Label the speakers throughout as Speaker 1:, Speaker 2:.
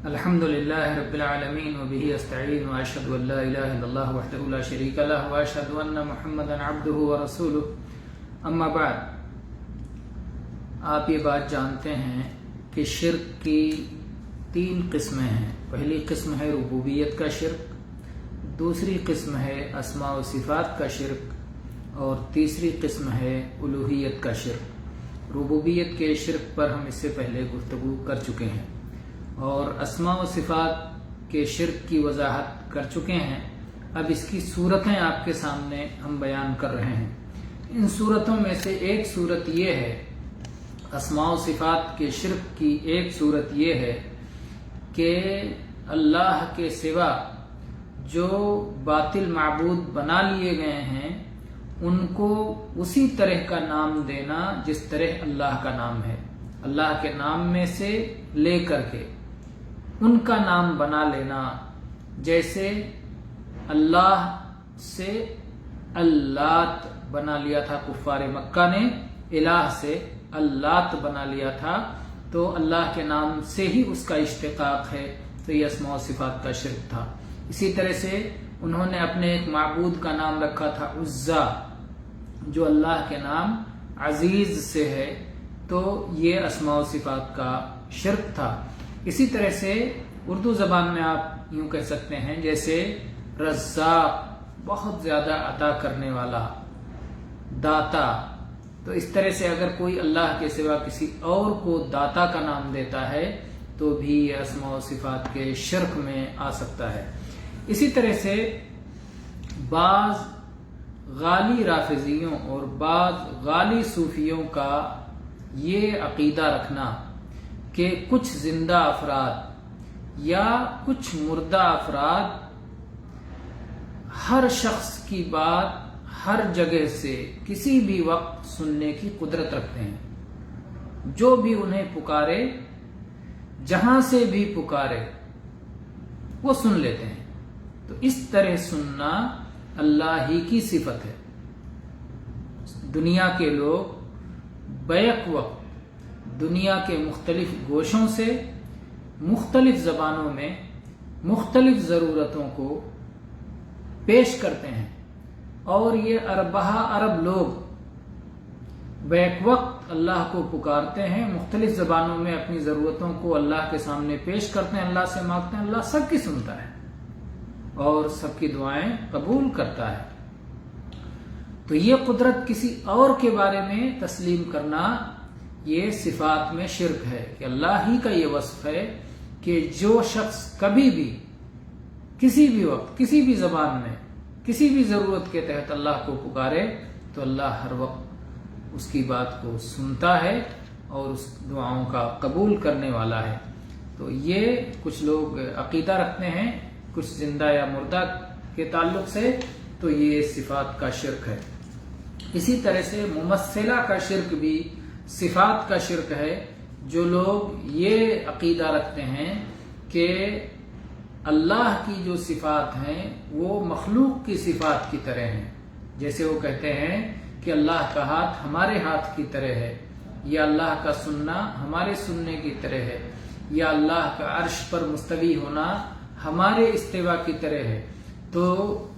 Speaker 1: الحمد للہ رب العالمین وبہ استعین واشہد ان لا الہ الا اللہ وحدہ لا شریک لہ واشہد ان محمدا عبدہ ورسولہ اما بعد۔ آپ یہ بات جانتے ہیں کہ شرک کی 3 قسمیں ہیں۔ پہلی قسم ہے ربوبیت کا شرک، دوسری قسم ہے اسماء و صفات کا شرک، اور تیسری قسم ہے الوہیت کا شرک۔ ربوبیت کے شرک پر ہم اس سے پہلے گفتگو کر چکے ہیں اور اسماء و صفات کے شرک کی وضاحت کر چکے ہیں۔ اب اس کی صورتیں آپ کے سامنے ہم بیان کر رہے ہیں۔ ان صورتوں میں سے ایک صورت یہ ہے، اسماء و صفات کے شرک کی ایک صورت یہ ہے کہ اللہ کے سوا جو باطل معبود بنا لیے گئے ہیں ان کو اسی طرح کا نام دینا جس طرح اللہ کا نام ہے، اللہ کے نام میں سے لے کر کے ان کا نام بنا لینا۔ جیسے اللہ سے اللات بنا لیا تھا کفار مکہ نے، الہ سے اللات بنا لیا تھا، تو اللہ کے نام سے ہی اس کا اشتقاق ہے، تو یہ اسماء و صفات کا شرک تھا۔ اسی طرح سے انہوں نے اپنے ایک معبود کا نام رکھا تھا عزا، جو اللہ کے نام عزیز سے ہے، تو یہ اسماء و صفات کا شرک تھا۔ اسی طرح سے اردو زبان میں آپ یوں کہہ سکتے ہیں جیسے رزاق، بہت زیادہ عطا کرنے والا، داتا، تو اس طرح سے اگر کوئی اللہ کے سوا کسی اور کو داتا کا نام دیتا ہے تو بھی یہ اسماء و صفات کے شرک میں آ سکتا ہے۔ اسی طرح سے بعض غالی رافضیوں اور بعض غالی صوفیوں کا یہ عقیدہ رکھنا کہ کچھ زندہ افراد یا کچھ مردہ افراد ہر شخص کی بات ہر جگہ سے کسی بھی وقت سننے کی قدرت رکھتے ہیں، جو بھی انہیں پکارے، جہاں سے بھی پکارے وہ سن لیتے ہیں۔ تو اس طرح سننا اللہ ہی کی صفت ہے۔ دنیا کے لوگ بیک وقت دنیا کے مختلف گوشوں سے مختلف زبانوں میں مختلف ضرورتوں کو پیش کرتے ہیں، اور یہ اربہ ارب لوگ بیک وقت اللہ کو پکارتے ہیں، مختلف زبانوں میں اپنی ضرورتوں کو اللہ کے سامنے پیش کرتے ہیں، اللہ سے مانگتے ہیں، اللہ سب کی سنتا ہے اور سب کی دعائیں قبول کرتا ہے۔ تو یہ قدرت کسی اور کے بارے میں تسلیم کرنا یہ صفات میں شرک ہے، کہ اللہ ہی کا یہ وصف ہے کہ جو شخص کبھی بھی کسی بھی وقت کسی بھی زبان میں کسی بھی ضرورت کے تحت اللہ کو پکارے تو اللہ ہر وقت اس کی بات کو سنتا ہے اور اس دعاؤں کا قبول کرنے والا ہے۔ تو یہ کچھ لوگ عقیدہ رکھتے ہیں کچھ زندہ یا مردہ کے تعلق سے، تو یہ صفات کا شرک ہے۔ اسی طرح سے ممثلہ کا شرک بھی صفات کا شرک ہے۔ جو لوگ یہ عقیدہ رکھتے ہیں کہ اللہ کی جو صفات ہیں وہ مخلوق کی صفات کی طرح ہیں، جیسے وہ کہتے ہیں کہ اللہ کا ہاتھ ہمارے ہاتھ کی طرح ہے، یا اللہ کا سننا ہمارے سننے کی طرح ہے، یا اللہ کا عرش پر مستوی ہونا ہمارے استوا کی طرح ہے، تو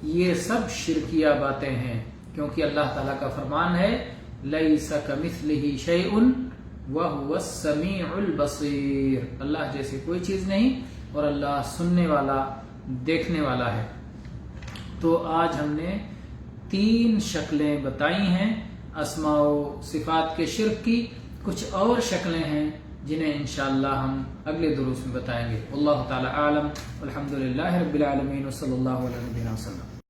Speaker 1: یہ سب شرکیہ باتیں ہیں، کیونکہ اللہ تعالیٰ کا فرمان ہے لَيْسَ كَمِثْلِهِ شَيْءٌ وَهُوَ السَّمِيعُ الْبَصِيرُ، اللہ جیسے کوئی چیز نہیں اور اللہ سننے والا، دیکھنے والا ہے۔ تو آج ہم نے 3 شکلیں بتائی ہیں اسماء و صفات کے شرک کی۔ کچھ اور شکلیں ہیں جنہیں انشاءاللہ ہم اگلے دروس میں بتائیں گے۔ واللہ تعالی عالم، والحمد للہ رب العالمین، وصلی اللہ علیہ وسلم۔